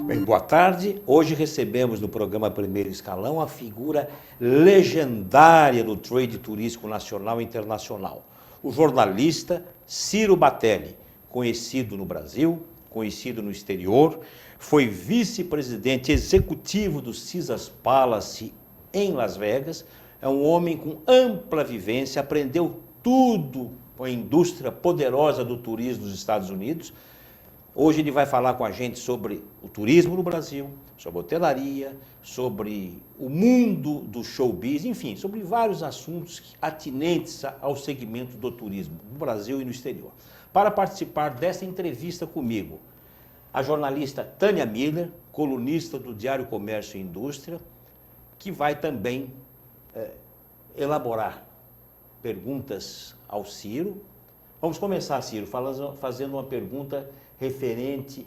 Bem, boa tarde. Hoje recebemos no programa Primeiro Escalão a figura legendária do trade turístico nacional e internacional, o jornalista Ciro Batelli, conhecido no Brasil, conhecido no exterior, foi vice-presidente executivo do Caesars Palace em Las Vegas, é um homem com ampla vivência, aprendeu tudo com a indústria poderosa do turismo dos Estados Unidos. Hoje ele vai falar com a gente sobre o turismo no Brasil, sobre hotelaria, sobre o mundo do showbiz, enfim, sobre vários assuntos atinentes ao segmento do turismo no Brasil e no exterior. Para participar dessa entrevista comigo, a jornalista Tânia Miller, colunista do Diário Comércio e Indústria, que vai também elaborar perguntas ao Ciro. Vamos começar, Ciro, fazendo uma pergunta referente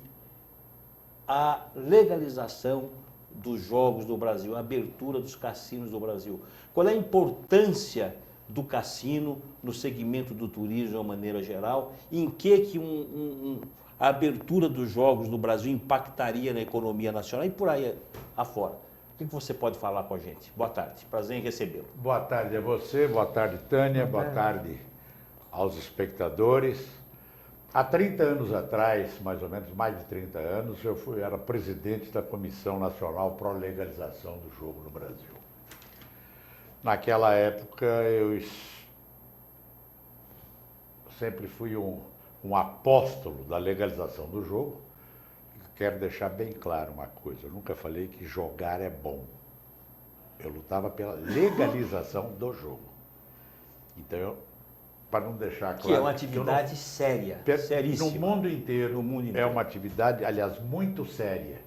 à legalização dos jogos do Brasil, a abertura dos cassinos do Brasil. Qual é a importância do cassino no segmento do turismo de uma maneira geral? E em que a abertura dos jogos no Brasil impactaria na economia nacional e por aí afora? O que você pode falar com a gente? Boa tarde, prazer em recebê-lo. Boa tarde a você, boa tarde, Tânia, boa tarde aos espectadores. Há 30 anos atrás, mais ou menos, mais de 30 anos, era presidente da Comissão Nacional para a Legalização do Jogo no Brasil. Naquela época, eu sempre fui um apóstolo da legalização do jogo. Quero deixar bem claro uma coisa, eu nunca falei que jogar é bom. Eu lutava pela legalização do jogo. Então, para não deixar claro... Que é uma atividade séria, seríssima. No mundo inteiro, é uma atividade, aliás, muito séria.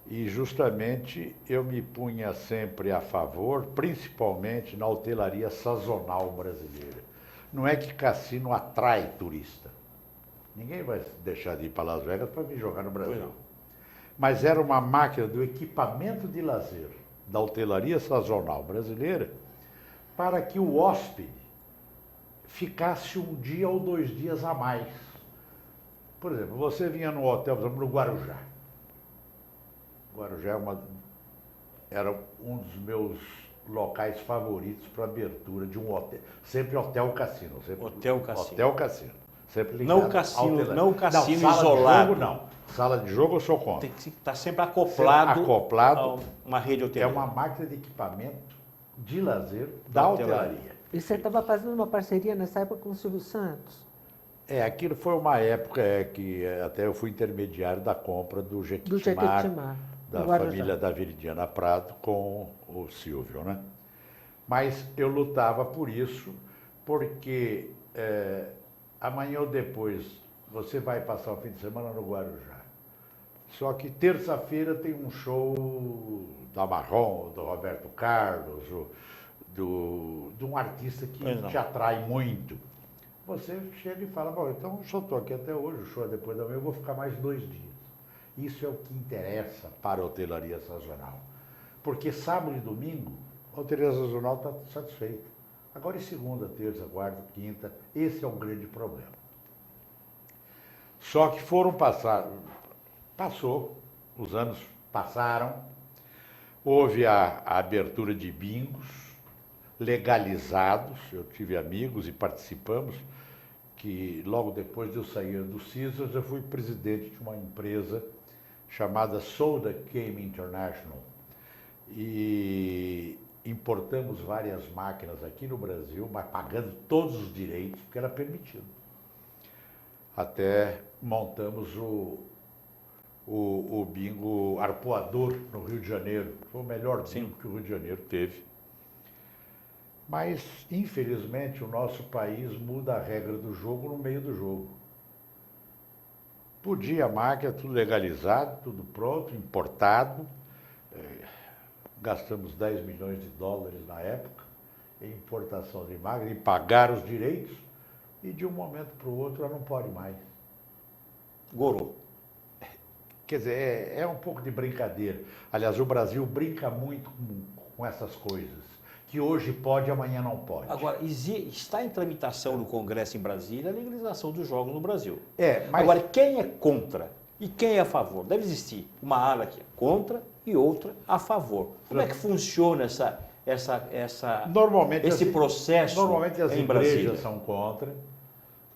E justamente eu me punha sempre a favor, principalmente na hotelaria sazonal brasileira. Não é que cassino atrai turista. Ninguém vai deixar de ir para Las Vegas para vir jogar no Brasil. Mas era uma máquina do equipamento de lazer da hotelaria sazonal brasileira para que o hóspede ficasse um dia ou 2 dias a mais. Por exemplo, você vinha no hotel, por exemplo, no Guarujá. Guarujá era um dos meus locais favoritos para abertura de um hotel. Sempre hotel-cassino. Hotel-cassino. Hotel-cassino. Sempre ligado não o cassino sala isolado. De jogo, não. Sala de jogo eu sou contra. Tem que estar sempre acoplado a uma rede hoteleira. É uma máquina de equipamento de lazer da hotelaria. E você estava fazendo uma parceria nessa época com o Silvio Santos? Aquilo foi uma época que até eu fui intermediário da compra do Jequitimar, da família da Viridiana Prado com o Silvio, né? Mas eu lutava por isso, porque amanhã ou depois você vai passar o fim de semana no Guarujá. Só que terça-feira tem um show da Marrom, do Roberto Carlos, de um artista que te atrai muito. Você chega e fala, bom, então eu só estou aqui até hoje, o show é depois da manhã, eu vou ficar mais 2 dias. Isso é o que interessa para a hotelaria sazonal. Porque sábado e domingo, a hotelaria sazonal está satisfeita. Agora, em segunda, terça, quarta, quinta, esse é um grande problema. Só que os anos passaram, houve a abertura de bingos legalizados, eu tive amigos e participamos, que logo depois de eu sair do Caesars, eu fui presidente de uma empresa chamada Soda Game International. E importamos várias máquinas aqui no Brasil, mas pagando todos os direitos, porque era permitido. Até montamos o bingo Arpoador no Rio de Janeiro. Foi o melhor bingo que o Rio de Janeiro teve. Mas, infelizmente, o nosso país muda a regra do jogo no meio do jogo. Podia a máquina, tudo legalizado, tudo pronto, importado. Gastamos 10 milhões de dólares na época em importação de máquina, em pagar os direitos, e de um momento para o outro ela não pode mais. Gorou. Quer dizer, é um pouco de brincadeira. Aliás, o Brasil brinca muito com essas coisas, que hoje pode, amanhã não pode. Agora, está em tramitação no Congresso em Brasília a legalização dos jogos no Brasil. Mas... Agora, quem é contra e quem é a favor? Deve existir uma ala que é contra e outra a favor. Como é que funciona normalmente esse processo normalmente as em igrejas Brasília? São contra.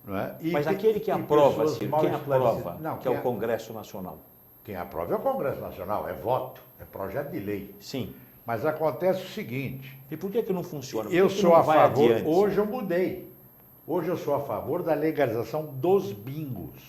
Não é? Mas aquele que aprova, Ciro, quem aprova, não, que é o Congresso Nacional? Quem aprova é o Congresso Nacional, é voto, é projeto de lei. Sim. Mas acontece o seguinte... E por que não funciona? Eu sou a favor... Adiante? Hoje eu mudei. Hoje eu sou a favor da legalização dos bingos.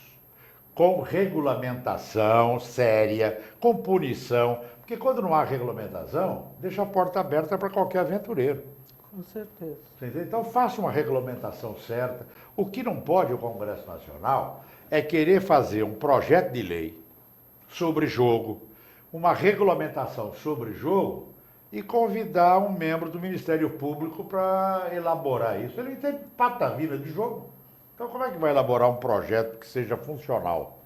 Com regulamentação séria, com punição. Porque quando não há regulamentação, deixa a porta aberta para qualquer aventureiro. Com certeza. Então faça uma regulamentação certa. O que não pode o Congresso Nacional é querer fazer um projeto de lei sobre jogo, uma regulamentação sobre jogo e convidar um membro do Ministério Público para elaborar isso. Ele não tem patavina de jogo. Então como é que vai elaborar um projeto que seja funcional?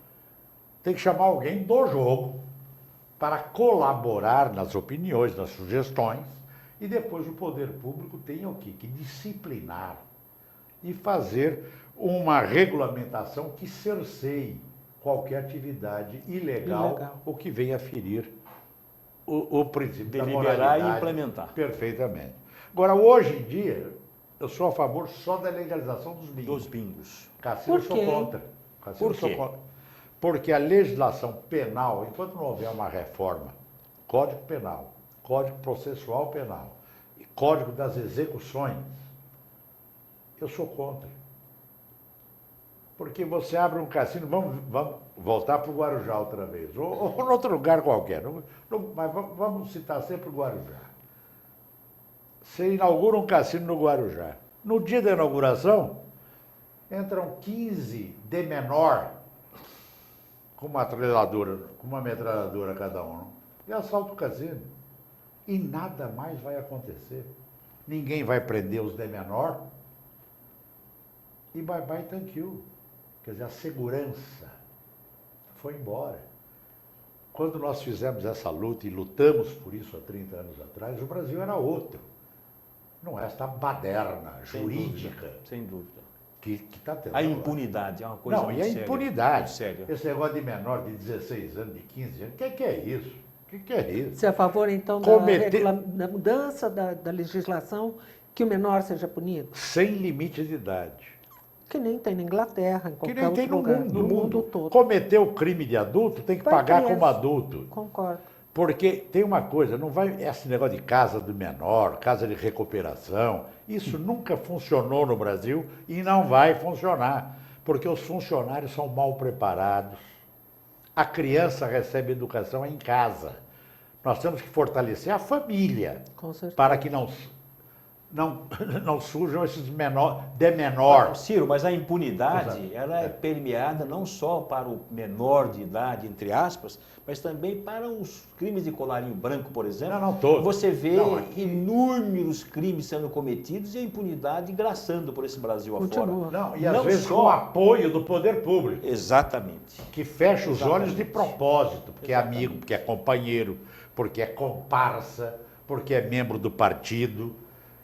Tem que chamar alguém do jogo para colaborar nas opiniões, nas sugestões, e depois o poder público tem o quê? Que disciplinar e fazer uma regulamentação que cerceie qualquer atividade ilegal ou que venha ferir o princípio da moralidade. Deliberar e implementar. Perfeitamente. Agora, hoje em dia, eu sou a favor só da legalização dos bingos. Dos bingos. Cassino eu sou contra. Por quê? Porque a legislação penal, enquanto não houver uma reforma, Código Penal, Código Processual Penal e Código das Execuções, eu sou contra. Porque você abre um cassino, vamos voltar para o Guarujá outra vez, ou em outro lugar qualquer, mas vamos citar sempre o Guarujá. Você inaugura um cassino no Guarujá. No dia da inauguração, entram 15 de menor, com uma metralhadora cada um, e assalta o cassino. E nada mais vai acontecer. Ninguém vai prender os de menor. E bye bye, thank you. Quer dizer, a segurança foi embora. Quando nós fizemos essa luta e lutamos por isso há 30 anos atrás, o Brasil era outro. Não é esta baderna jurídica. Sem dúvida. Que está tendo. A impunidade é uma coisa muito séria. Não, e a impunidade. Séria. Esse negócio de menor de 16 anos, de 15 anos, o que é isso? O que é isso? Você é a favor, então, da mudança da legislação que o menor seja punido? Sem limite de idade. Que nem tem na Inglaterra, em qualquer outro tem lugar, no mundo todo. Cometeu crime de adulto, tem que pagar como adulto. Concordo. Porque tem uma coisa, não vai esse negócio de casa do menor, casa de recuperação, isso nunca funcionou no Brasil e não vai funcionar, porque os funcionários são mal preparados. A criança recebe educação em casa. Nós temos que fortalecer a família para que não surjam esses de menor. Ciro, mas a impunidade ela é permeada não só para o menor de idade, entre aspas, mas também para os crimes de colarinho branco, por exemplo. Não todos. Você vê inúmeros crimes sendo cometidos e a impunidade graçando por esse Brasil afora. E às vezes com o apoio do poder público. Exatamente. Que fecha os olhos de propósito, porque é amigo, porque é companheiro, porque é comparsa, porque é membro do partido.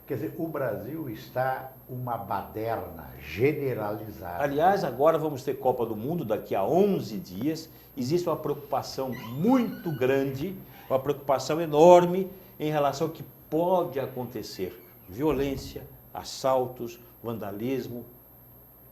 Quer dizer, o Brasil está uma baderna generalizada. Aliás, agora vamos ter Copa do Mundo daqui a 11 dias. Existe uma preocupação muito grande, uma preocupação enorme em relação ao que pode acontecer. Violência, assaltos, vandalismo.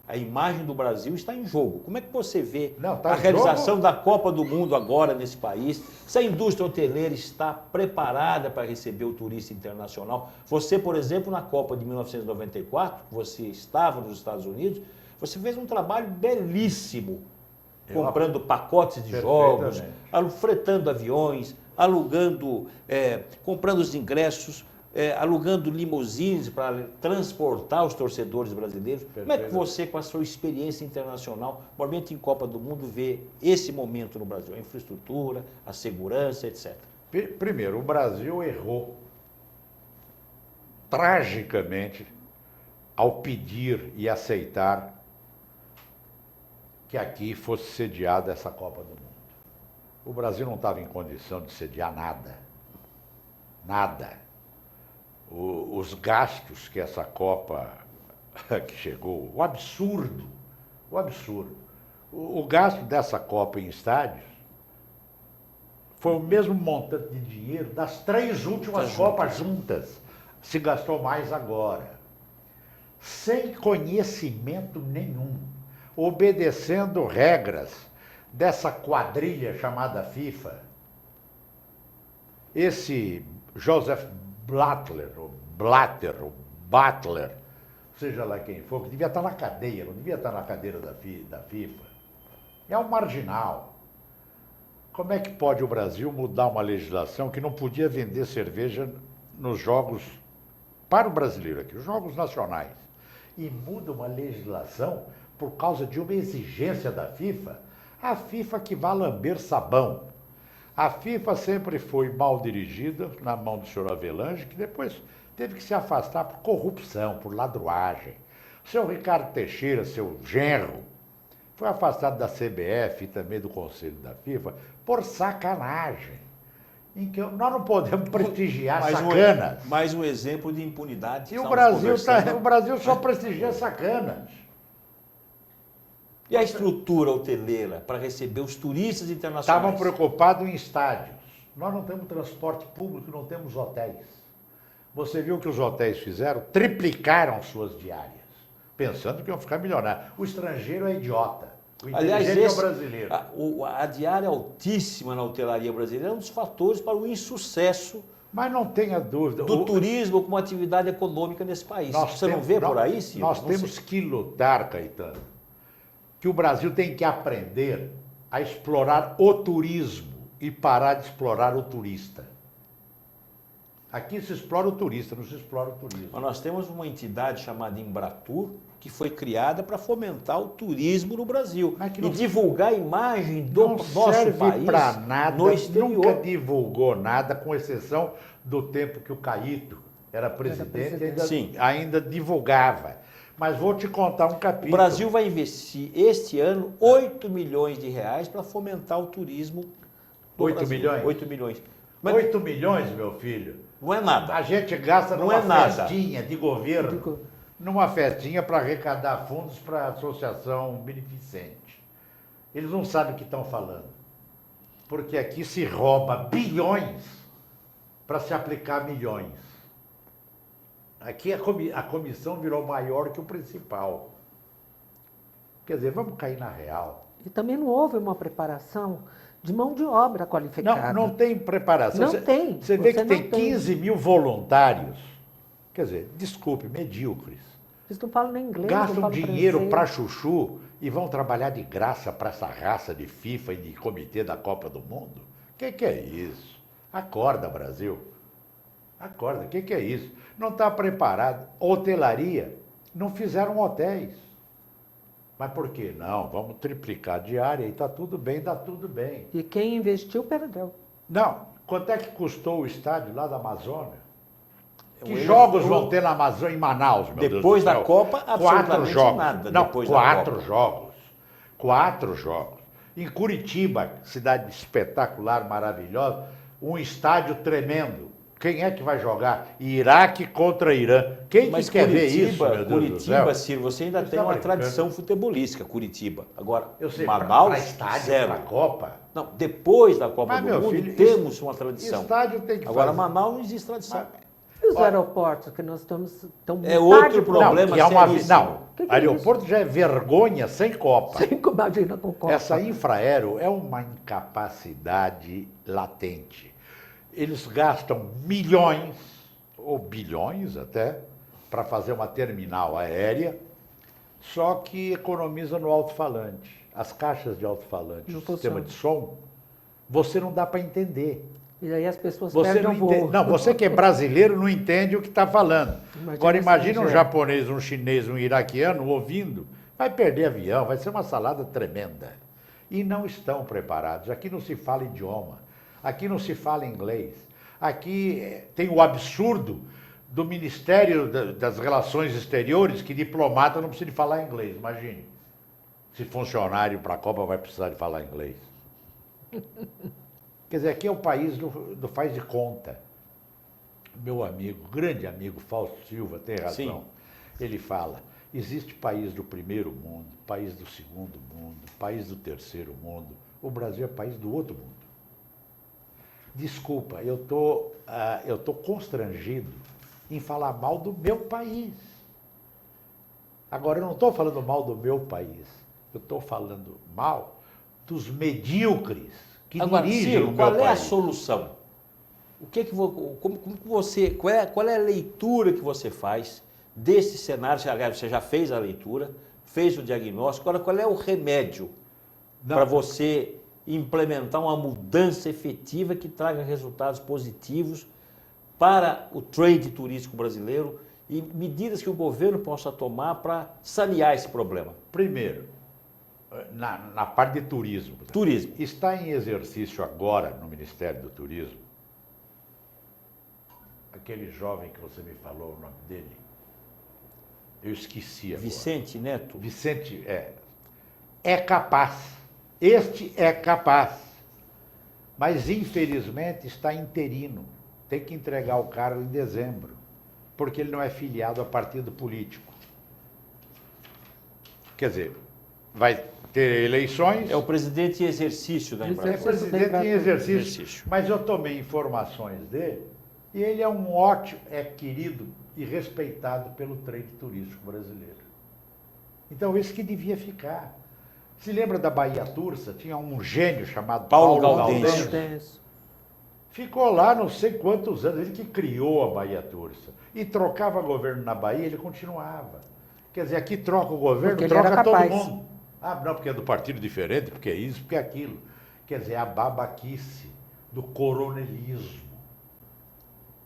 A imagem do Brasil está em jogo. Como é que você vê a realização da Copa do Mundo agora nesse país? Se a indústria hoteleira está preparada para receber o turista internacional? Você, por exemplo, na Copa de 1994, você estava nos Estados Unidos, você fez um trabalho belíssimo, comprando pacotes de jogos, fretando aviões, alugando, comprando os ingressos, alugando limusines para transportar os torcedores brasileiros. Como é que você, com a sua experiência internacional, normalmente em Copa do Mundo, vê esse momento no Brasil? A infraestrutura, a segurança, etc. Primeiro, o Brasil errou tragicamente ao pedir e aceitar que aqui fosse sediada essa Copa do Mundo. O Brasil não estava em condição de sediar nada. Nada. os gastos que essa Copa que chegou, o absurdo. O gasto dessa Copa em estádios foi o mesmo montante de dinheiro das 3 últimas Copas juntas. Se gastou mais agora. Sem conhecimento nenhum, obedecendo regras dessa quadrilha chamada FIFA. Esse Joseph Blatter, seja lá quem for, que devia estar na cadeia, não devia estar na cadeira da FIFA. É um marginal. Como é que pode o Brasil mudar uma legislação que não podia vender cerveja nos jogos para o brasileiro aqui, os jogos nacionais? E muda uma legislação por causa de uma exigência da FIFA? A FIFA que vai lamber sabão. A FIFA sempre foi mal dirigida na mão do senhor Avelange, que depois teve que se afastar por corrupção, por ladruagem. O senhor Ricardo Teixeira, seu genro, foi afastado da CBF e também do Conselho da FIFA por sacanagem. Em que nós não podemos prestigiar sacanas. Mais um exemplo de impunidade. E o Brasil só prestigia sacanas. E a estrutura hoteleira para receber os turistas internacionais? Estavam preocupados em estádios. Nós não temos transporte público, não temos hotéis. Você viu o que os hotéis fizeram? Triplicaram suas diárias, pensando que iam ficar milionários. O estrangeiro é idiota. O inteligente é o brasileiro. A diária altíssima na hotelaria brasileira é um dos fatores para o insucesso. Mas não tenha dúvida. Do turismo como atividade econômica nesse país. Você não vê por aí, Ciro? Nós temos que lutar, Caetano, que o Brasil tem que aprender a explorar o turismo e parar de explorar o turista. Aqui se explora o turista, não se explora o turismo. Mas nós temos uma entidade chamada Embratur, que foi criada para fomentar o turismo no Brasil e divulgar a imagem do nosso país no exterior. Não serve para nada, nunca divulgou nada, com exceção do tempo que o Caíto era presidente, ainda divulgava. Mas vou te contar um capítulo. O Brasil vai investir este ano 8 milhões de reais para fomentar o turismo do 8 Brasil. milhões? 8 milhões. Mas 8 milhões, meu filho? Não é nada. A gente gasta numa festinha de governo, numa festinha para arrecadar fundos para a associação beneficente. Eles não sabem o que estão falando. Porque aqui se rouba bilhões para se aplicar milhões. Aqui a comissão virou maior que o principal. Quer dizer, vamos cair na real. E também não houve uma preparação de mão de obra qualificada. Não tem preparação. Não tem. Você vê que tem 15 mil voluntários, quer dizer, desculpe, medíocres. Eles não falam nem inglês, gastam dinheiro para chuchu e vão trabalhar de graça para essa raça de FIFA e de comitê da Copa do Mundo? O que é isso? Acorda, Brasil. Acorda, o que é isso? Não está preparado. Hotelaria, não fizeram hotéis. Mas por quê? Não, vamos triplicar a diária e está tudo bem, dá tudo bem. E quem investiu, perdeu. Não, quanto é que custou o estádio lá da Amazônia? Que jogos vão ter na Amazônia, em Manaus, meu Deus do céu? Depois da Copa, absolutamente nada. Não, 4 jogos. 4 jogos. Em Curitiba, cidade espetacular, maravilhosa, um estádio tremendo. Quem é que vai jogar? Iraque contra Irã. Quem que quer ver isso, meu Deus do céu? Curitiba, Ciro, você ainda tem uma tradição futebolística, Curitiba. Agora, eu sei, Manaus, para estádio, zero. para Copa. Não, depois da Copa Mas, do meu Mundo, filho, temos uma tradição. Estádio tem que Agora, fazer. Manaus não existe tradição. E os aeroportos, que nós estamos tão É outro problema. Não, que é uma, não, que é aeroporto isso? já é vergonha sem Copa. Sem, imagina com Copa. Essa Infraero é uma incapacidade latente. Eles gastam milhões, ou bilhões até, para fazer uma terminal aérea, só que economiza no alto-falante. As caixas de alto-falante, o sistema de som, você não dá para entender. E aí as pessoas Você perdem não o voo. entende. Não, você que é brasileiro não entende o que está falando. Agora imagina um japonês, um chinês, um iraquiano ouvindo, vai perder avião, vai ser uma salada tremenda. E não estão preparados. Aqui não se fala idioma, aqui não se fala inglês. Aqui tem o absurdo do Ministério das Relações Exteriores, que diplomata não precisa de falar inglês, imagine. Se funcionário para a Copa vai precisar de falar inglês. Quer dizer, aqui é o país do faz de conta. meu amigo, grande amigo Fausto Silva, tem razão. Sim. Ele fala, existe país do primeiro mundo, país do segundo mundo, país do terceiro mundo. O Brasil é país do outro mundo. Desculpa, eu tô constrangido em falar mal do meu país. Agora, eu não estou falando mal do meu país. Eu estou falando mal dos medíocres que dirigem o meu país. Qual é a solução? Qual é a leitura que você faz desse cenário? Você já fez a leitura, fez o diagnóstico. Agora, qual é o remédio para você implementar uma mudança efetiva que traga resultados positivos para o trade turístico brasileiro e medidas que o governo possa tomar para sanear esse problema? Primeiro, na parte de turismo. Turismo. Está em exercício agora no Ministério do Turismo aquele jovem que você me falou o nome dele. Eu esqueci agora. Vicente Neto? Vicente, é capaz. Este é capaz. Mas, infelizmente, está interino. Tem que entregar o cargo em dezembro, porque ele não é filiado a partido político. Quer dizer, vai ter eleições... É o presidente em exercício da Embraer. É presidente em exercício. Mas eu tomei informações dele e ele é um ótimo, é querido e respeitado pelo trade turístico brasileiro. Então, esse que devia ficar. Se lembra da Bahia Tursa? Tinha um gênio chamado Paulo Gaudenz. Ficou lá não sei quantos anos, ele que criou a Bahia Tursa. E trocava governo na Bahia, ele continuava. Quer dizer, aqui troca o governo, porque troca todo mundo. Ah, não, porque é do partido diferente, porque é isso, porque é aquilo. Quer dizer, a babaquice do coronelismo.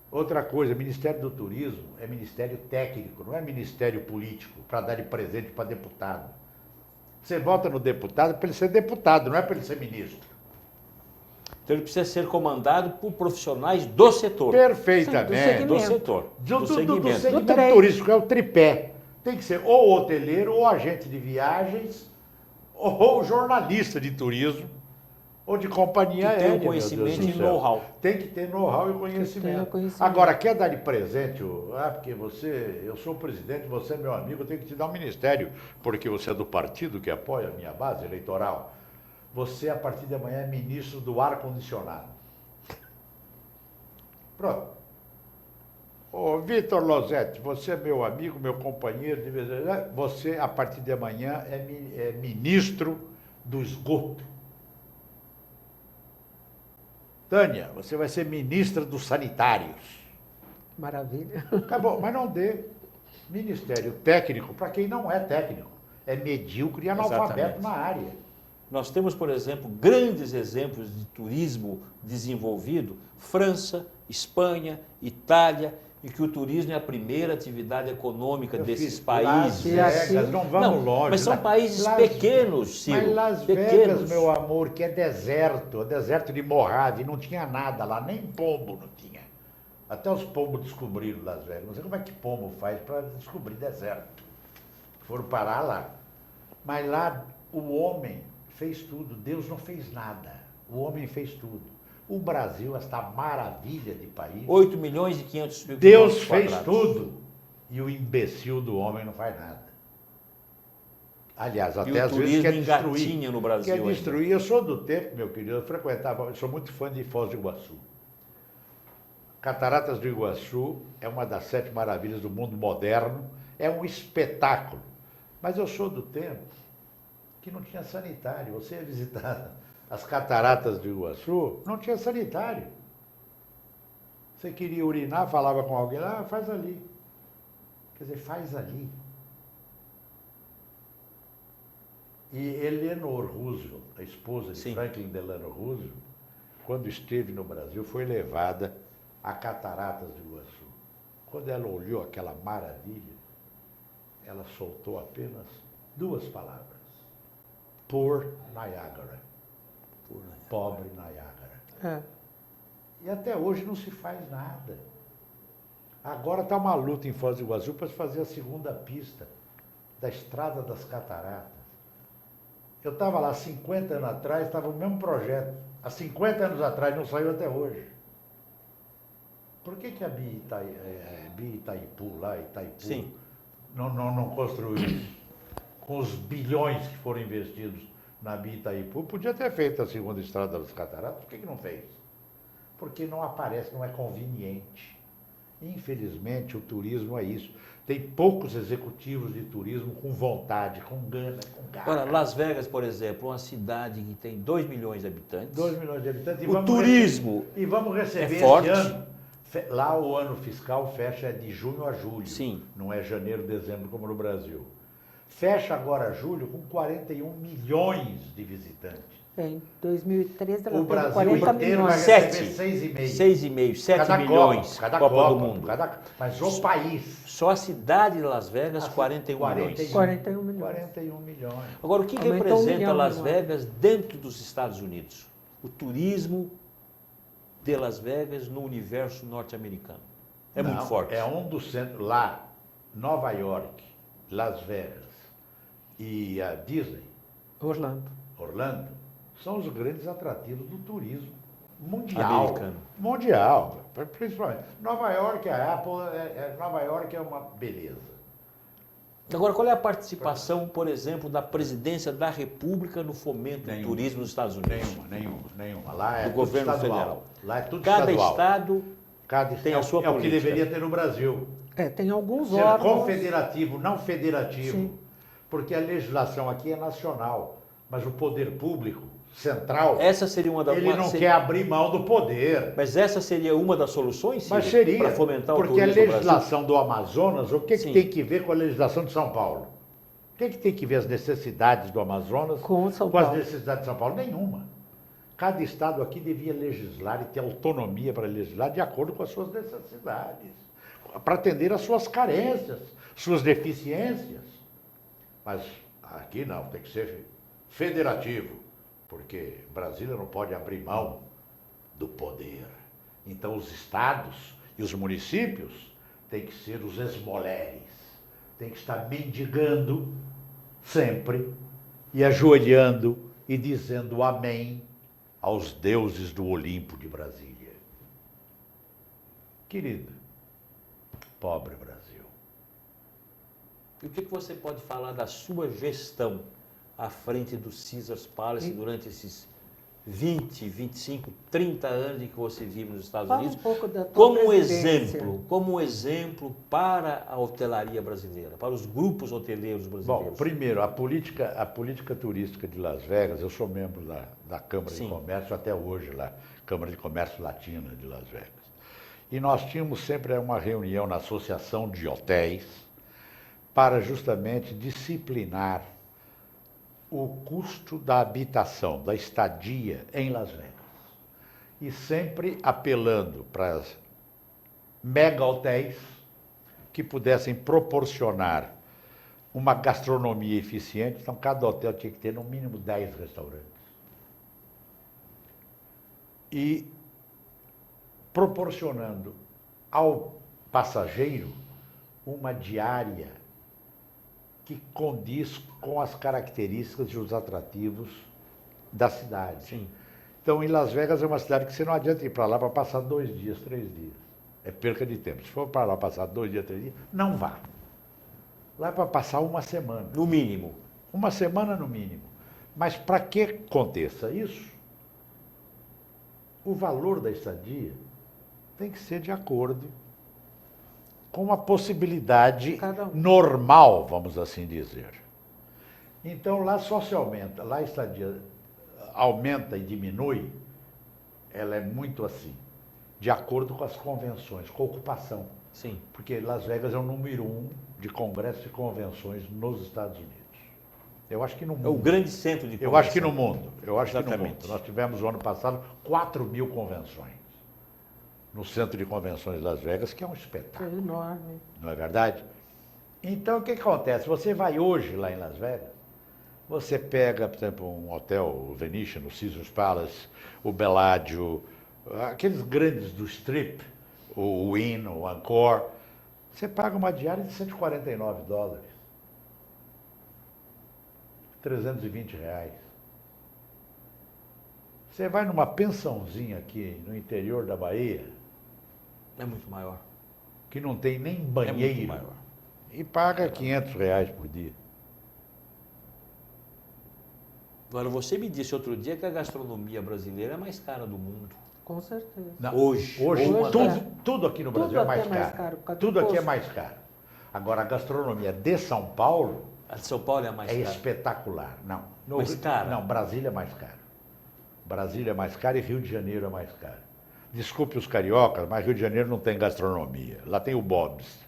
Outra coisa, Ministério do Turismo é ministério técnico, não é ministério político, para dar de presente para deputado. Você vota no deputado para ele ser deputado, não é para ele ser ministro. Então ele precisa ser comandado por profissionais do setor. Perfeitamente. Sim, do setor. Do segmento turístico, é o tripé. Tem que ser ou hoteleiro, ou agente de viagens, ou jornalista de turismo, ou de companhia aérea. Tem um conhecimento e know-how. Tem que ter know-how e conhecimento. Agora, quer dar de presente, porque eu sou o presidente, você é meu amigo, eu tenho que te dar um ministério, porque você é do partido que apoia a minha base eleitoral. Você, a partir de amanhã, é ministro do ar-condicionado. Pronto. Ô, Vitor Losetti, você é meu amigo, meu companheiro, você, a partir de amanhã, é ministro do esgoto. Tânia, você vai ser ministra dos sanitários. Maravilha. Acabou, mas não dê. Ministério técnico, para quem não é técnico, é medíocre e analfabeto na área. Nós temos, por exemplo, grandes exemplos de turismo desenvolvido, França, Espanha, Itália, e que o turismo é a primeira atividade econômica desses países. Las Vegas, não vamos longe. Mas são países pequenos, Ciro. Mas Las Vegas, meu amor, que é deserto de morrada, e não tinha nada lá, nem pombo não tinha. Até os pombos descobriram Las Vegas. Não sei como é que pombo faz para descobrir deserto. Foram parar lá. Mas lá o homem fez tudo, Deus não fez nada. O homem fez tudo. O Brasil, esta maravilha de país... 8 milhões e 500 mil Deus fez tudo. E o imbecil do homem não faz nada. Aliás, até às vezes quer destruir. No Brasil, quer destruir. Eu sou do tempo, meu querido, eu sou muito fã de Foz do Iguaçu. Cataratas do Iguaçu é uma das 7 maravilhas do mundo moderno. É um espetáculo. Mas eu sou do tempo que não tinha sanitário. Você ia visitar as cataratas do Iguaçu, não tinha sanitário. Você queria urinar, falava com alguém lá, faz ali. Quer dizer, faz ali. E Eleanor Roosevelt, a esposa de Franklin Delano Roosevelt, quando esteve no Brasil, foi levada a Cataratas do Iguaçu. Quando ela olhou aquela maravilha, ela soltou apenas 2 palavras. Poor Niagara. Pobre Niagara. E até hoje não se faz nada. Agora está uma luta em Foz do Iguaçu para fazer a 2ª pista da Estrada das Cataratas. Eu estava lá 50 anos atrás, estava o mesmo projeto. Há 50 anos atrás, não saiu até hoje. Por que a Itaipu lá, Itaipu, Sim. não construiu isso? Com os bilhões que foram investidos na Itaipu, podia ter feito a segunda estrada das Cataratas, por que não fez? Porque não aparece, não é conveniente. Infelizmente, o turismo é isso. Tem poucos executivos de turismo com vontade, com gana, com garra. Agora, Las Vegas, por exemplo, uma cidade que tem 2 milhões de habitantes. 2 milhões de habitantes. O turismo e vamos receber é forte. esse ano. Lá o ano fiscal fecha de junho a julho. Sim. Não é janeiro, dezembro como no Brasil. Fecha agora julho com 41 milhões de visitantes. Em 2013 ela O teve Brasil 40 inteiro vai milhões. receber 6,5. 6,5, 7 Cada milhões cada Copa do Mundo. Mas o país. Só a cidade de Las Vegas, 41 milhões. 41 milhões. 41 milhões. Agora, o que Aumentou 1 representa milhão Las no ano. Vegas dentro dos Estados Unidos? O turismo de Las Vegas no universo norte-americano. É muito forte. É um dos centros. Lá, Nova York, Las Vegas e a Disney, Orlando, são os grandes atrativos do turismo mundial. Americano. Mundial, principalmente. Nova York, a Apple, Nova York é uma beleza. Agora, qual é a participação, por exemplo, da presidência da República no fomento do turismo nos Estados Unidos? Nenhuma. Lá é Do tudo governo estadual. federal. Lá é tudo Cada estadual. estado tem a sua É o que política. deveria ter no Brasil. Tem alguns Ser órgãos. confederativo, não federativo. Sim. Porque a legislação aqui é nacional, mas o poder público central, Essa seria uma das... ele não quer abrir mão do poder. Mas essa seria uma das soluções, Mas Ciro, seria, para fomentar o porque turismo a no Brasil? legislação do Amazonas, o que Sim. tem que ver com a legislação de São Paulo? O que tem que ver as necessidades do Amazonas Com São as Paulo. necessidades de São Paulo? Nenhuma. Cada estado aqui devia legislar e ter autonomia para legislar de acordo com as suas necessidades, para atender às suas carências, suas deficiências. Mas aqui não, tem que ser federativo, porque Brasília não pode abrir mão do poder. Então os estados e os municípios têm que ser os esmoleres, têm que estar mendigando sempre e ajoelhando e dizendo amém aos deuses do Olimpo de Brasília. Querido, pobre Brasil. E o que você pode falar da sua gestão à frente do Caesars Palace durante esses 20, 25, 30 anos em que você vive nos Estados Fala Unidos? um pouco da tua Como presidência. exemplo para a hotelaria brasileira, para os grupos hoteleiros brasileiros. Bom, primeiro, a política turística de Las Vegas, eu sou membro da Câmara Sim. de Comércio até hoje lá, Câmara de Comércio Latina de Las Vegas. E nós tínhamos sempre uma reunião na Associação de Hotéis para justamente disciplinar o custo da habitação, da estadia em Las Vegas. E sempre apelando para as mega hotéis que pudessem proporcionar uma gastronomia eficiente. Então, cada hotel tinha que ter no mínimo 10 restaurantes. E proporcionando ao passageiro uma diária que condiz com as características e os atrativos da cidade. Sim. Então, em Las Vegas é uma cidade que você não adianta ir para lá para passar 2 dias, 3 dias. É perca de tempo. Se for para lá passar 2 dias, 3 dias, não vá. Lá é para passar uma semana. No mínimo. Uma semana no mínimo. Mas para que aconteça isso, o valor da estadia tem que ser de acordo com a possibilidade normal, vamos assim dizer. Então lá só se aumenta, lá a estadia aumenta e diminui, ela é muito assim, de acordo com as convenções, com a ocupação. Sim. Porque Las Vegas é o número 1 de congressos e convenções nos Estados Unidos. Eu acho que no mundo. É o grande centro de Eu acho que no mundo. Eu acho que no Exatamente. mundo. Nós tivemos, no ano passado, 4.000 convenções no Centro de Convenções de Las Vegas, que é um É espetáculo. enorme. Não é verdade? Então, o que acontece? Você vai hoje lá em Las Vegas, você pega, por exemplo, um hotel, o Venetian, o Caesars Palace, o Bellagio, aqueles grandes do Strip, o Wynn, o Encore, você paga uma diária de $149. R$320. Você vai numa pensãozinha aqui no interior da Bahia, É muito maior. Que não tem nem É banheiro. muito maior. E paga R$500 por dia. Agora, você me disse outro dia que a gastronomia brasileira é a mais cara do mundo. Com certeza. Não, Hoje tudo aqui no Brasil é mais caro. Tudo aqui é mais caro. Agora, a gastronomia de São Paulo a de São Paulo é a mais cara. espetacular. Não. Mais cara? Não, Brasília é mais caro. Brasília é mais caro e Rio de Janeiro é mais caro. Desculpe os cariocas, mas Rio de Janeiro não tem gastronomia. Lá tem o Bob's.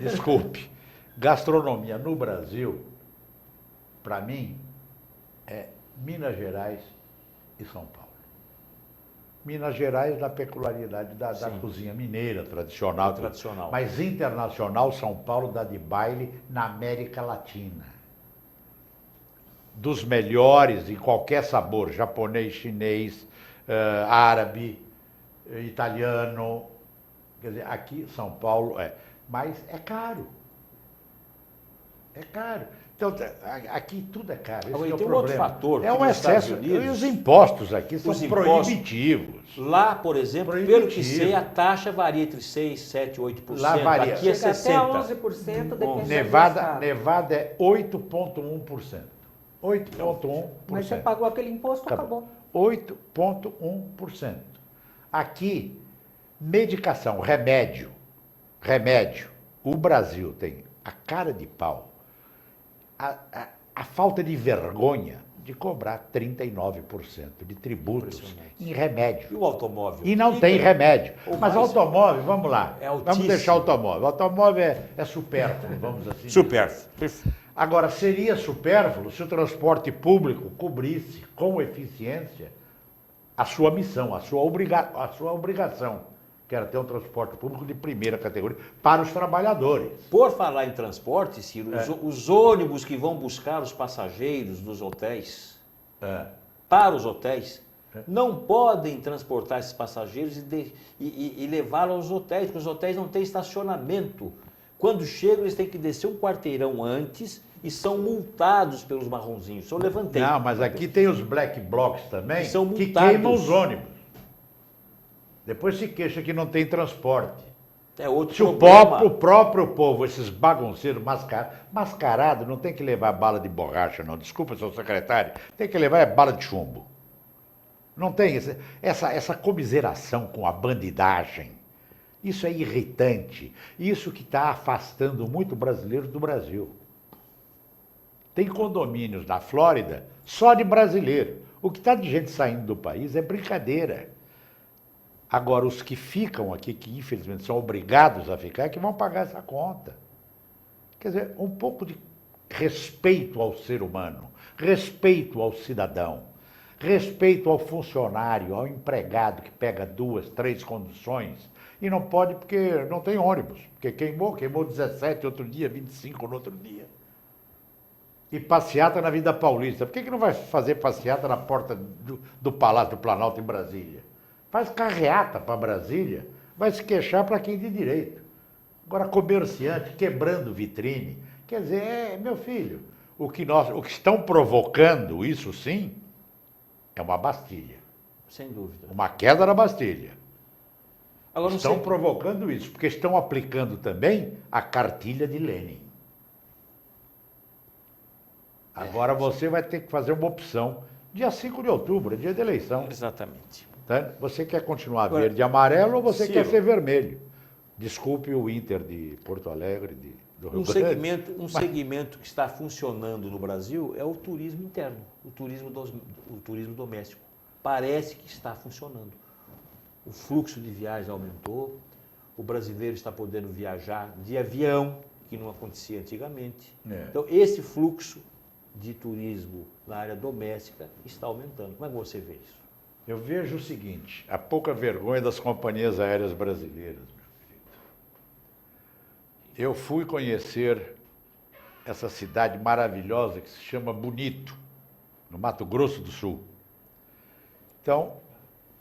Desculpe. Gastronomia no Brasil, para mim, é Minas Gerais e São Paulo. Minas Gerais da peculiaridade da cozinha mineira tradicional. Mas internacional, São Paulo dá de baile na América Latina. Dos melhores em qualquer sabor, japonês, chinês, árabe, italiano. Quer dizer, aqui São Paulo mas é caro. É caro. Então, aqui tudo é caro. Esse Agora, tem é o um outro problema. fator. É um nos Estados excesso. Unidos, E os impostos aqui são os impostos, proibitivos. Lá, por exemplo, pelo que sei, a taxa varia entre 6%, 7%, 8%. Lá varia. Aqui é Chega 60%. até 11%, depende Nevada é 8,1%. 8,1%. Mas você pagou aquele imposto, acabou. 8,1%. Aqui, medicação, remédio. O Brasil tem a cara de pau, a falta de vergonha de cobrar 39% de tributos em remédio. E o automóvel? E não tem remédio. Mas mais, automóvel, vamos lá. É vamos altíssimo. deixar o automóvel. O automóvel é supérfluo, vamos assim dizer. Supérfluo. Agora, seria supérfluo se o transporte público cobrisse com eficiência a sua missão, a sua obrigação, que era ter um transporte público de primeira categoria para os trabalhadores. Por falar em transporte, Ciro, os ônibus que vão buscar os passageiros dos hotéis, para os hotéis, não podem transportar esses passageiros e levá-los aos hotéis, porque os hotéis não têm estacionamento. Quando chegam, eles têm que descer um quarteirão antes e são multados pelos marronzinhos. Eu levantei. Não, mas aqui tem os black blocs também, são que multados. queimam os ônibus. Depois se queixa que não tem transporte. É outro Se problema. o próprio povo, esses bagunceiros mascarado, não tem que levar bala de borracha, não. Desculpa, seu secretário. Tem que levar bala de chumbo. Não tem essa comiseração com a bandidagem. Isso é irritante. Isso que está afastando muito brasileiro do Brasil. Tem condomínios na Flórida só de brasileiro. O que está de gente saindo do país é brincadeira. Agora, os que ficam aqui, que infelizmente são obrigados a ficar, é que vão pagar essa conta. Quer dizer, um pouco de respeito ao ser humano, respeito ao cidadão, respeito ao funcionário, ao empregado que pega 2, 3 conduções e não pode porque não tem ônibus, porque queimou 17 outro dia, 25 no outro dia. E passeata na Vida Paulista. Por que não vai fazer passeata na porta do Palácio do Planalto em Brasília? Faz carreata para Brasília, vai se queixar para quem de direito. Agora, comerciante quebrando vitrine. Quer dizer, meu filho, o que estão provocando, isso sim, é uma Bastilha. Sem dúvida. Uma queda da Bastilha. Agora, estão provocando isso, porque estão aplicando também a cartilha de Lenin. Agora você vai ter que fazer uma opção. Dia 5 de outubro, é dia de eleição. Exatamente. Tá? Você quer continuar verde e amarelo ou você Ciro, quer ser vermelho? Desculpe o Inter de Porto Alegre, do Rio Grande. Segmento que está funcionando no Brasil é o turismo interno, o turismo doméstico. Parece que está funcionando. O fluxo de viagens aumentou, o brasileiro está podendo viajar de avião, que não acontecia antigamente. Então, esse fluxo de turismo na área doméstica está aumentando. Como é que você vê isso? Eu vejo o seguinte, a pouca vergonha das companhias aéreas brasileiras, meu querido. Eu fui conhecer essa cidade maravilhosa que se chama Bonito, no Mato Grosso do Sul. Então,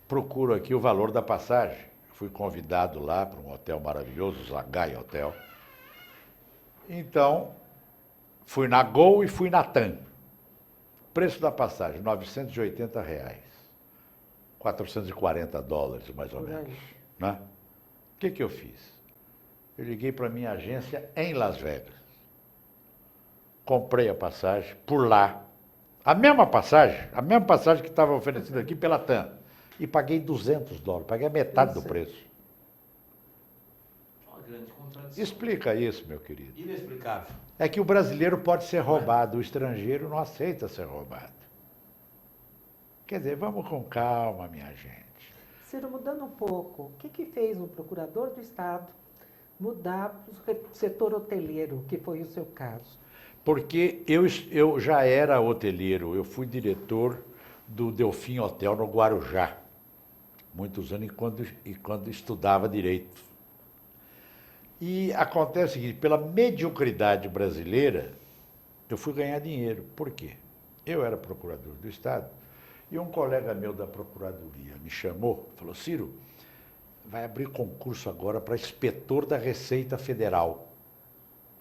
procuro aqui o valor da passagem. Fui convidado lá para um hotel maravilhoso, o Zagai Hotel. Então, fui na Gol e fui na TAM. Preço da passagem, R$ 980. $440, mais ou menos. Né? O que eu fiz? Eu liguei para a minha agência em Las Vegas. Comprei a passagem por lá. A mesma passagem que estava oferecida aqui pela TAM. E paguei $200, paguei a metade do preço. Uma grande contradição. Explica isso, meu querido. Inexplicável. É que o brasileiro pode ser roubado, o estrangeiro não aceita ser roubado. Quer dizer, vamos com calma, minha gente. Ciro, mudando um pouco, o que fez o procurador do Estado mudar para o setor hoteleiro, que foi o seu caso? Porque eu já era hoteleiro, eu fui diretor do Delfim Hotel no Guarujá, muitos anos, quando estudava Direito. E acontece o seguinte, pela mediocridade brasileira, eu fui ganhar dinheiro. Por quê? Eu era procurador do Estado e um colega meu da Procuradoria me chamou, falou, Ciro, vai abrir concurso agora para inspetor da Receita Federal.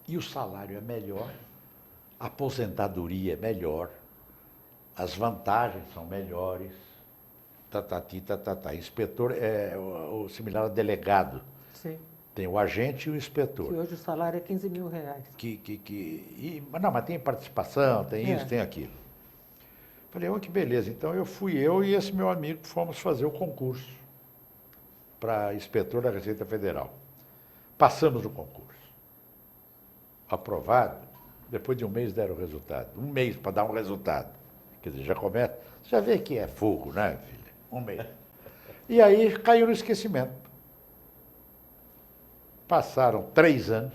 E o salário é melhor, a aposentadoria é melhor, as vantagens são melhores, Inspetor é o similar a delegado. Sim. Tem o agente e o inspetor. Que hoje o salário é R$15 mil. Mas tem participação, tem isso, tem aquilo. Falei, que beleza. Então eu e esse meu amigo fomos fazer o concurso para inspetor da Receita Federal. Passamos no concurso. Aprovado. Depois de um mês deram o resultado. Um mês para dar um resultado. Quer dizer, já começa. Você já vê que é fogo, né, filha? Um mês. E aí caiu no esquecimento. Passaram 3 anos.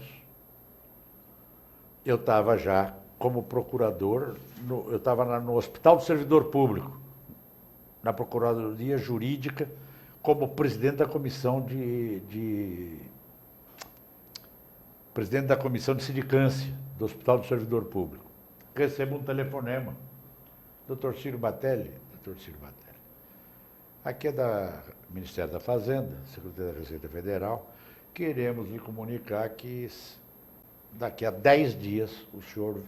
Eu estava já como procurador, eu estava no Hospital do Servidor Público, na Procuradoria Jurídica, como presidente da comissão presidente da comissão de sindicância do Hospital do Servidor Público. Recebo um telefonema. Dr. Ciro Batelli, aqui é do Ministério da Fazenda, Secretaria da Receita Federal, queremos lhe comunicar que daqui a 10 dias o senhor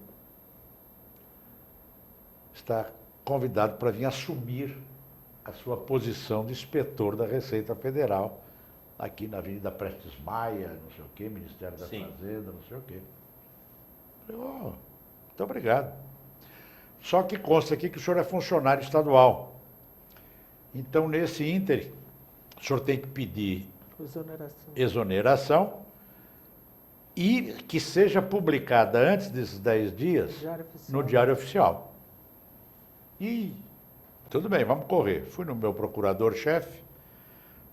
está convidado para vir assumir a sua posição de inspetor da Receita Federal, aqui na Avenida Prestes Maia, não sei o quê, Ministério da Fazenda, não sei o quê. Falei, muito obrigado. Só que consta aqui que o senhor é funcionário estadual. Então, nesse ínterim, o senhor tem que pedir exoneração e que seja publicada antes desses 10 dias no Diário Oficial. E tudo bem, vamos correr. Fui no meu procurador-chefe.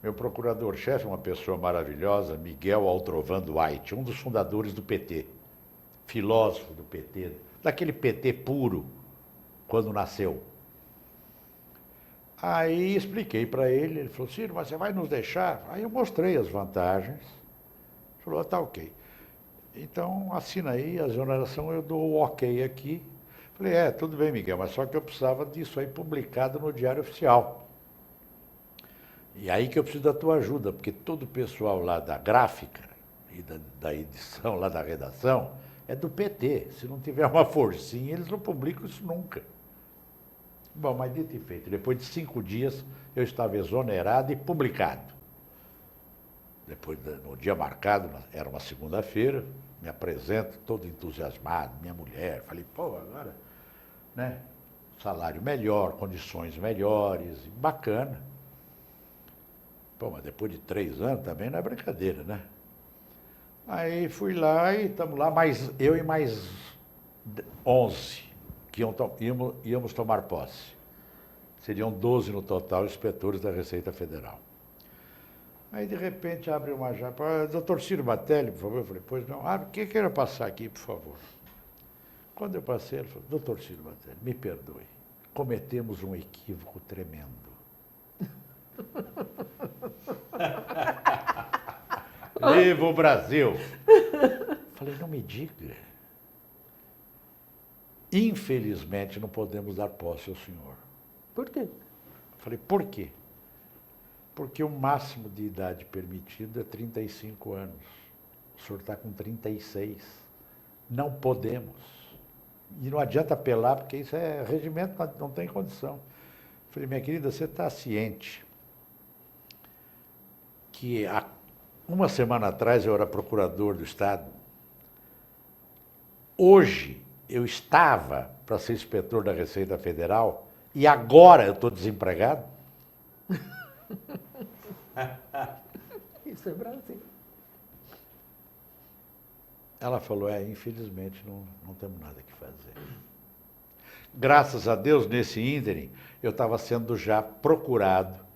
Meu procurador-chefe é uma pessoa maravilhosa, Miguel Altrovan Duarte, um dos fundadores do PT, filósofo do PT, daquele PT puro, quando nasceu. Aí expliquei para ele, ele falou, Ciro, mas você vai nos deixar? Aí eu mostrei as vantagens. Ele falou, tá ok. Então assina aí a exoneração, eu dou o ok aqui. Falei, tudo bem, Miguel, mas só que eu precisava disso aí publicado no Diário Oficial. E aí que eu preciso da tua ajuda, porque todo o pessoal lá da gráfica e da edição, lá da redação, é do PT. Se não tiver uma forcinha, eles não publicam isso nunca. Bom, mas dito e feito, depois de 5 dias eu estava exonerado e publicado. Depois, no dia marcado, era uma segunda-feira, me apresento todo entusiasmado, minha mulher, falei, agora, né, salário melhor, condições melhores, bacana. Mas depois de 3 anos também não é brincadeira, né? Aí fui lá e estamos lá, eu e mais 11 que íamos tomar posse. Seriam 12 no total, inspetores da Receita Federal. Aí, de repente, abre uma japa. Doutor Ciro Batelli, por favor. Eu falei, pois não. O que quero passar aqui, por favor? Quando eu passei, ele falou, doutor Ciro Batelli, me perdoe. Cometemos um equívoco tremendo. Viva o Brasil! Falei, não me diga. Infelizmente, não podemos dar posse ao senhor. Por quê? Falei, por quê? Porque o máximo de idade permitido é 35 anos. O senhor está com 36. Não podemos. E não adianta apelar, porque isso é regimento, não tem condição. Falei, minha querida, você está ciente que há uma semana atrás eu era procurador do Estado? Hoje eu estava para ser inspetor da Receita Federal e agora eu estou desempregado? Isso é Brasil. Ela falou, infelizmente não temos nada que fazer. Graças a Deus, nesse ínterim, eu estava sendo já procurado.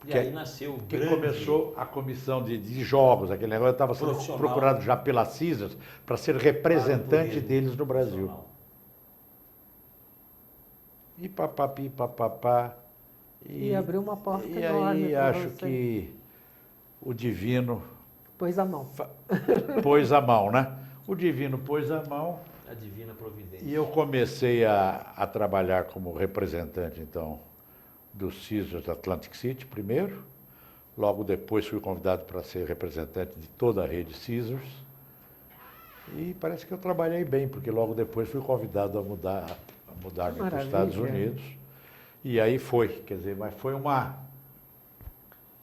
E aí nasceu o que grande... começou a comissão de jogos, aquele negócio, eu estava sendo procurado já pela CISAS para ser representante deles no Brasil. E papapi, papapá. E abriu uma porta e enorme. E aí acho que o divino... Pôs a mão. Pôs a mão, né? O divino pôs a mão. A divina providência. E eu comecei a trabalhar como representante, então, do Caesars Atlantic City primeiro. Logo depois fui convidado para ser representante de toda a rede Caesars. E parece que eu trabalhei bem, porque logo depois fui convidado a mudar-me para os Estados Unidos. E aí foi, quer dizer, mas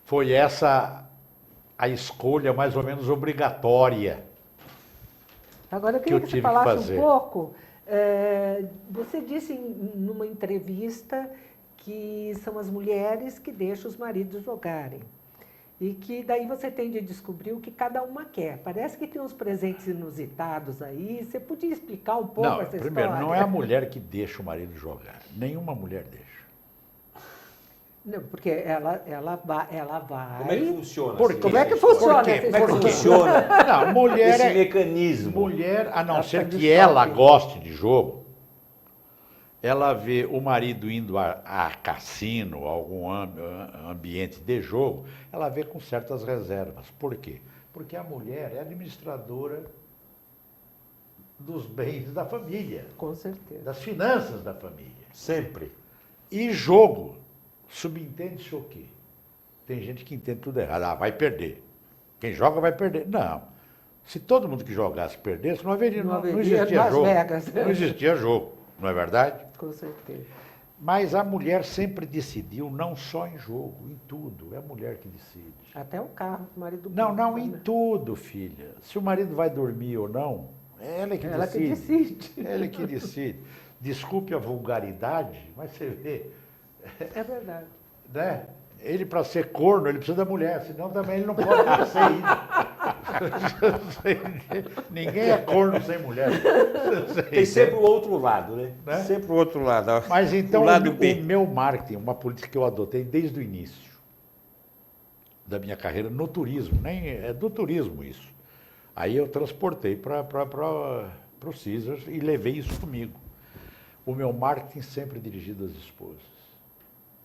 foi essa a escolha mais ou menos obrigatória. Agora eu queria que você falasse um pouco. Você disse numa entrevista que são as mulheres que deixam os maridos jogarem. E que daí você tem de descobrir o que cada uma quer. Parece que tem uns presentes inusitados aí. Você podia explicar um pouco essa primeiro, história? Não é a mulher que deixa o marido jogar. Nenhuma mulher deixa. Não, porque ela vai... Como é que funciona? Como é que funciona? Por quê? Como é que funciona Não, mulher esse mecanismo? Mulher, a não ser que ela goste de jogo, ela vê o marido indo a cassino, a algum ambiente de jogo, ela vê com certas reservas. Por quê? Porque a mulher é administradora dos bens da família. Com certeza. Das finanças da família. Sempre. E jogo, subentende-se o quê? Tem gente que entende tudo errado. Vai perder. Quem joga vai perder. Não. Se todo mundo que jogasse perdesse, não existia jogo. Não existia jogo, não é verdade? Com certeza. Mas a mulher sempre decidiu, não só em jogo, em tudo. É a mulher que decide. Até o carro que o marido... Não, em tudo, filha. Se o marido vai dormir ou não, é ela que decide. Ela que decide. Desculpe a vulgaridade, mas você vê... É verdade. Né? Ele, para ser corno, ele precisa da mulher, senão também ele não pode ser Ninguém é corno sem mulher. Tem sempre o outro lado, né? Sempre o outro lado. Mas então, o meu marketing, uma política que eu adotei desde o início da minha carreira no turismo, nem é do turismo isso. Aí eu transportei para o Caesars e levei isso comigo. O meu marketing sempre dirigido às esposas.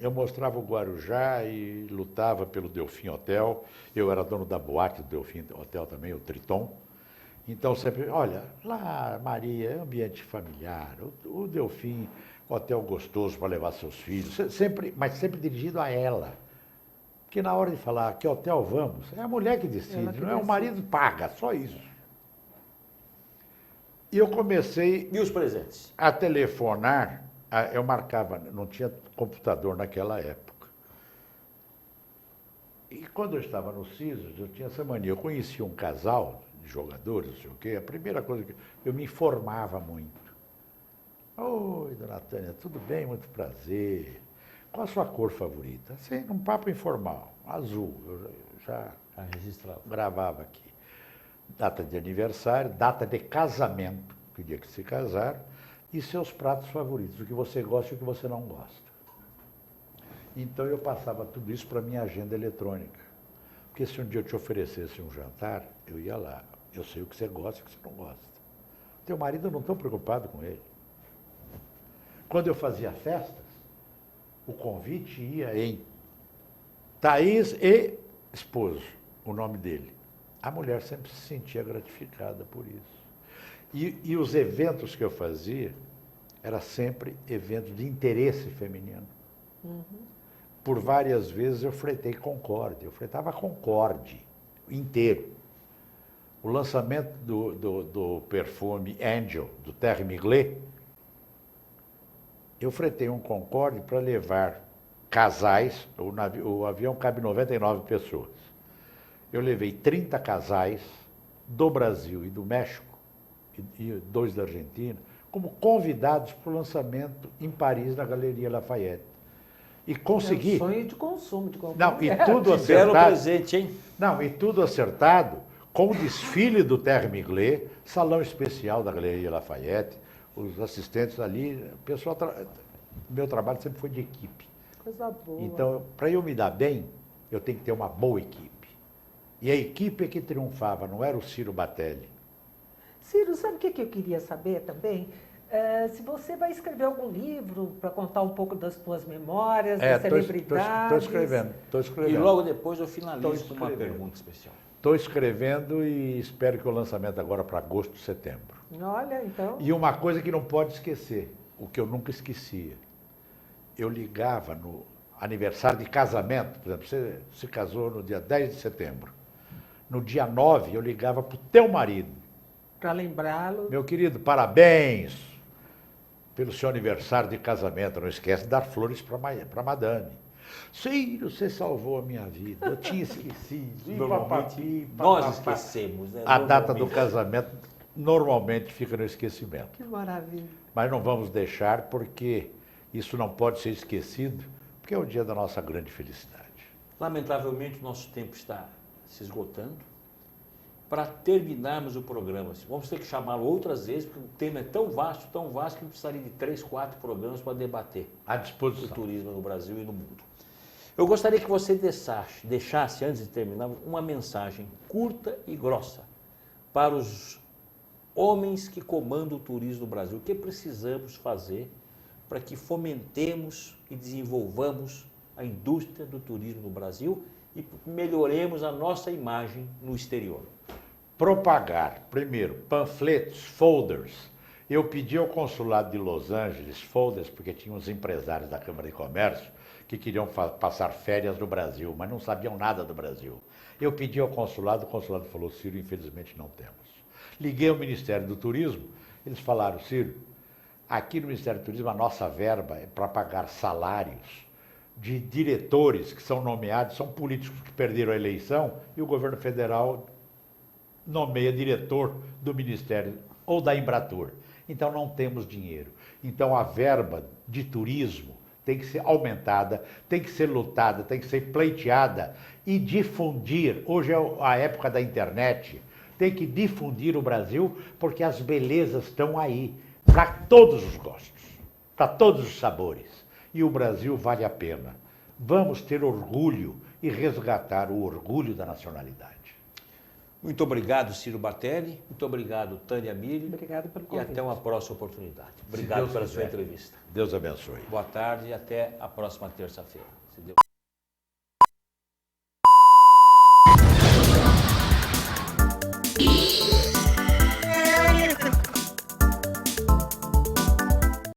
Eu mostrava o Guarujá e lutava pelo Delfim Hotel. Eu era dono da boate do Delfim Hotel também, o Triton. Então sempre, olha, lá, Maria, é ambiente familiar, o Delfim, hotel gostoso para levar seus filhos, mas sempre dirigido a ela. Porque na hora de falar que hotel vamos, é a mulher que decide, não é o marido paga, só isso. E eu comecei... E os presentes? A telefonar. Eu marcava, não tinha computador naquela época. E quando eu estava no Caesars, eu tinha essa mania. Eu conhecia um casal de jogadores, não sei o quê. A primeira coisa que eu me informava muito. Oi, dona Tânia, tudo bem? Muito prazer. Qual a sua cor favorita? Assim, num papo informal, azul. Eu já gravava aqui. Data de aniversário, data de casamento, que dia que se casaram. E seus pratos favoritos, o que você gosta e o que você não gosta. Então eu passava tudo isso para a minha agenda eletrônica. Porque se um dia eu te oferecesse um jantar, eu ia lá. Eu sei o que você gosta e o que você não gosta. Teu marido, eu não estou preocupado com ele. Quando eu fazia festas, o convite ia em Thaís e esposo, o nome dele. A mulher sempre se sentia gratificada por isso. E os eventos que eu fazia eram sempre eventos de interesse feminino. Uhum. Por várias vezes eu fretei Concorde, eu fretava Concorde inteiro. O lançamento do perfume Angel, do Terry Mugler, eu fretei um Concorde para levar casais, o avião cabe 99 pessoas. Eu levei 30 casais do Brasil e do México, e 2 da Argentina, como convidados para o lançamento em Paris, na Galeria Lafayette. E consegui... É um sonho de consumo de qualquer Não, e tudo acertado. Belo presente, hein? Não, e tudo acertado com o desfile do Terre Miglet, salão especial da Galeria Lafayette, os assistentes ali, o pessoal... Meu trabalho sempre foi de equipe. Coisa boa. Então, para eu me dar bem, eu tenho que ter uma boa equipe. E a equipe é que triunfava, não era o Ciro Batelli. Ciro, sabe o que eu queria saber também? Se você vai escrever algum livro para contar um pouco das tuas memórias, das celebridades. Estou escrevendo. E logo depois eu finalizo com uma pergunta especial. Estou escrevendo e espero que o lançamento agora para agosto, setembro. Olha, então... E uma coisa que não pode esquecer, o que eu nunca esquecia. Eu ligava no aniversário de casamento, por exemplo, você se casou no dia 10 de setembro. No dia 9, eu ligava para o teu marido. Para lembrá-lo. Meu querido, parabéns pelo seu aniversário de casamento. Não esquece de dar flores para madame. Ciro, você salvou a minha vida. Eu tinha esquecido. Nós esquecemos, né? A data do casamento normalmente fica no esquecimento. Que maravilha. Mas não vamos deixar, porque isso não pode ser esquecido, porque é o dia da nossa grande felicidade. Lamentavelmente, o nosso tempo está se esgotando. Para terminarmos o programa, vamos ter que chamá-lo outras vezes, porque o tema é tão vasto que precisaria de 3, 4 programas para debater à disposição o turismo no Brasil e no mundo. Eu gostaria que você deixasse, antes de terminar, uma mensagem curta e grossa para os homens que comandam o turismo no Brasil. O que precisamos fazer para que fomentemos e desenvolvamos a indústria do turismo no Brasil e melhoremos a nossa imagem no exterior? Propagar, primeiro, panfletos, folders. Eu pedi ao consulado de Los Angeles folders, porque tinha uns empresários da Câmara de Comércio que queriam passar férias no Brasil, mas não sabiam nada do Brasil. Eu pedi ao consulado, o consulado falou: Ciro, infelizmente não temos. Liguei ao Ministério do Turismo, eles falaram: Ciro, aqui no Ministério do Turismo a nossa verba é para pagar salários de diretores que são nomeados, são políticos que perderam a eleição, e o governo federal nomeia diretor do Ministério ou da Embratur. Então não temos dinheiro. Então a verba de turismo tem que ser aumentada, tem que ser lutada, tem que ser pleiteada e difundir. Hoje é a época da internet, tem que difundir o Brasil, porque as belezas estão aí, para todos os gostos, para todos os sabores. E o Brasil vale a pena. Vamos ter orgulho e resgatar o orgulho da nacionalidade. Muito obrigado, Ciro Batelli. Muito obrigado, Tânia Mille. Obrigado pelo convite. E até uma próxima oportunidade. Obrigado pela sua entrevista. Deus abençoe. Boa tarde e até a próxima terça-feira.